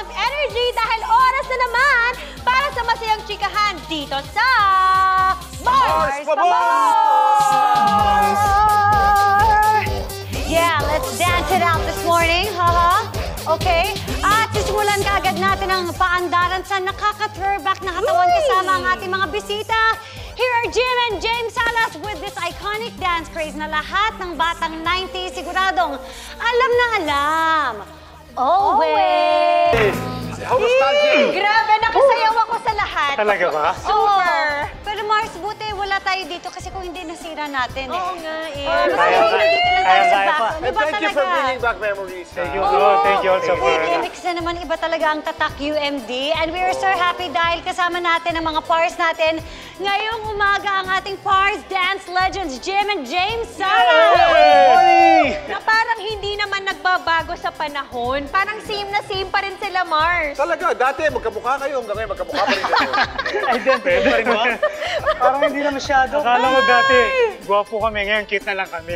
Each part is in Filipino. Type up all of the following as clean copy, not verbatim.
of energy dahil oras na naman para sa masayang chikahan dito sa Mars Pabor! Yeah, let's dance it out this morning, haha. Okay? At sisimulan kaagad natin ang paandaran sa nakaka-throwback na katawan kasama ang ating mga bisita. Here are Jim and James Salas with this iconic dance craze na lahat ng batang 90s siguradong alam na alam. Always! Grabe, nakasayaw ako sa lahat. Talaga ba? Super! Pero Mars, buti wala tayo dito kasi kung hindi nasira natin eh. Oo nga eh. Masaya dito lang tayo sa back. Iba Thank you for talaga. bringing back memories. Thank you, thank you also for... Mix na naman, iba talaga ang tatak UMD. And we are so happy dahil kasama natin ang mga pars natin. Ngayong umaga ang ating pars dance legends, Jim and James Salas. Na parang hindi naman nagbabago sa panahon. Parang same na same pa rin sila, Mars. Talaga, dati magkamukha kayo, hanggang ngayon magkamukha pa rin kayo. Ay, din, pwede pa rin ba? Parang hindi na masyado. Akala mo dati, guwapo kami, ngayon cute na lang kami.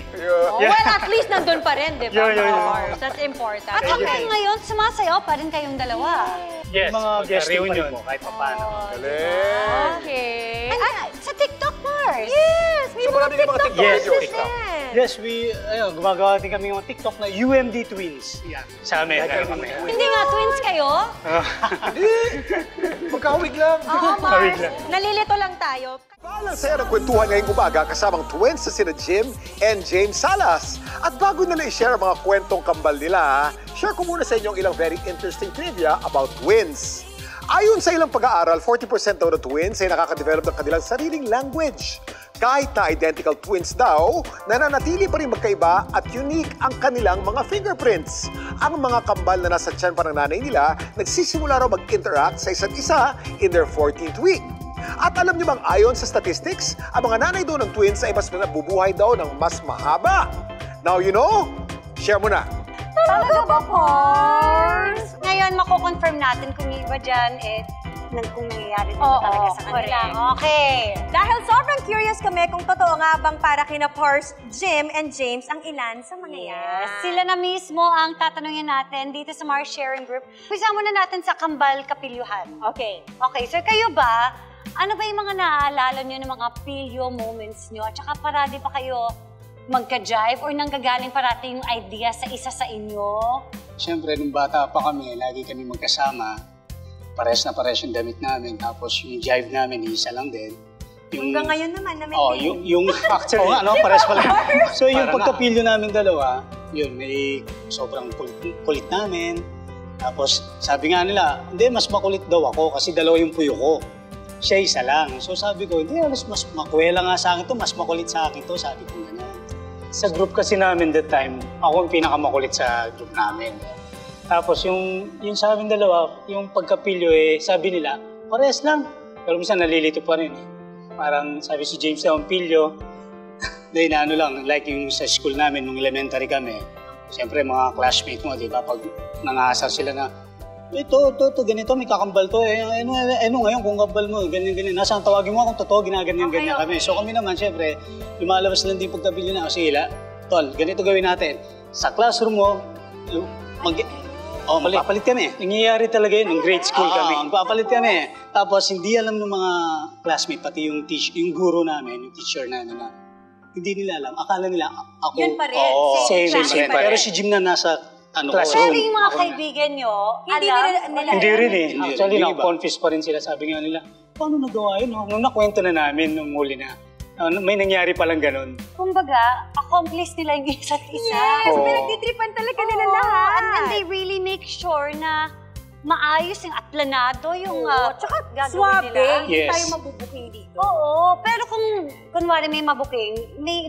Oh, well, at least nandun pa rin, di ba, Mars? That's important. At hanggang ngayon, sumasayaw pa rin kayong dalawa. Yes, mga guest reunion po, kahit pa paano. Galing. Okay. At sa TikTok, Mars. Yes! May So marami din mga TikTok Yes, videos. TikTok. din. Yes, gumagawa din kami ng mga TikTok na UMD Twins. Yan. Sa amin, meron kami. Hindi nga, twins kayo? Hindi. Magkahawig lang. Oo, Kawig Mars. lang. Nalilito lang tayo. Balang saya ng kwentuhan ngayong umaga kasamang twins sa sina Jim and James Salas. At bago nila i-share ang mga kwentong kambal nila, share ko muna sa inyo ang ilang very interesting trivia about twins. Ayon sa ilang pag-aaral, 40% daw na twins ay nakaka-develop ng kanilang sariling language. Kahit na identical twins daw, nananatili pa rin magkaiba at unique ang kanilang mga fingerprints. Ang mga kambal na nasa tiyan pa ng nanay nila, nagsisimula raw mag-interact sa isa't isa in their 14th week. At alam niyo bang ayon sa statistics, ang mga nanay daw ng twins ay mas nabubuhay daw ng mas mahaba. Now you know, share mo na. Talaga ba, Mars? Ngayon, mako-confirm natin kung yung iba dyan, kung nangyayari dito talaga sa kanila. correct. Okay. Dahil sobrang curious kami kung totoo nga bang para kina Pars, Jim, and James ang ilan sa mga yan. Yes, sila na mismo ang tatanungin natin dito sa Mars Sharing Group. Pisa muna natin sa Kambal Kapilyuhan. Okay. Okay, sir, kayo ba? Ano ba yung mga naaalala nyo ng mga pilyo moments nyo? At saka parati pa kayo magka-jive or nanggagaling parati yung idea sa isa sa inyo? Siyempre, nung bata pa kami, lagi kami magkasama. Pares na pares yung damit namin. Tapos yung jive namin, isa lang din. Hanggang ngayon naman na may yung actually, pares pa lang. So yung pagkapilyo namin dalawa, yun, may sobrang kulit namin. Tapos sabi nga nila, hindi, mas makulit daw ako kasi dalawa yung puyo ko. Siya isa lang. So sabi ko, hindi, mas makuwela nga sa akin to, mas makulit sa akin to, sabi ko gano'n. Sa group kasi namin that time, ako yung pinakamakulit sa group namin. Tapos yung sa amin dalawa, yung pagkapilyo sabi nila, parehas lang. Pero minsan nalilito pa rin. Parang sabi si James daw, ang pilyo, dahil lang, like yung sa school namin, nung elementary kami, siyempre mga classmate mo, di ba, pag nangasar sila na, ito, ganito, may kakambal to. Ano ngayon kung kambal mo, ganyan. Nasaan tawagin mo akong totoo, ginaganyan kami. So kami naman, siyempre, lumalabas lang din pagkapilyo na, sige, tol, ganito gawin natin. Sa classroom mo, magpapalit kami. Nangyayari talaga yun, ng grade school kami. Magpapalit kami. Tapos hindi alam ng mga classmate, pati yung guro namin, yung teacher namin na hindi nila alam. Akala nila ako. Yun pa rin. Same. Pero si Jim na nasa Pero yung mga kaibigan nyo, Hindi alam? Hindi rin Actually, confused pa rin sila. Sabi nga nila, paano nagawa yun? Nung nakwento na namin nung huli na, may nangyari palang ganun. Kumbaga, accomplice nila yung isa't isa. Yes, pinagtitripan talaga nila lahat. And they really make sure na maayos yung atlanado yung Tsaka gagawin swabe, nila. hindi Yes. tayo mabubuking dito. Oo, pero kung kunwari may mabuking, may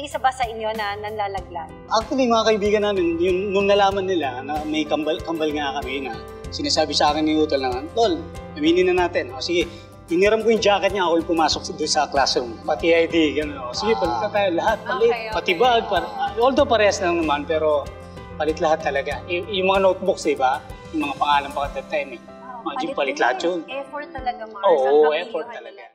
isa ba sa inyo na nanlalaglag? Actually, mga kaibigan namin, nung nalaman nila na may kambal nga kami na sinasabi sa akin ni Utol na, Tol, aminin na natin. O sige, hiniram ko yung jacket niya, ako yung pumasok doon sa classroom. Pati ID, gano'n. O sige, palit na tayo lahat, palit. Okay. Pati bag, although parehas lang naman, pero palit lahat talaga. Yung mga notebooks, diba? Yung mga pangalan pa at that time, Mga Jim, palit lahat yun. Effort talaga, Mars. Oo, Ang effort kapilihan talaga. nila.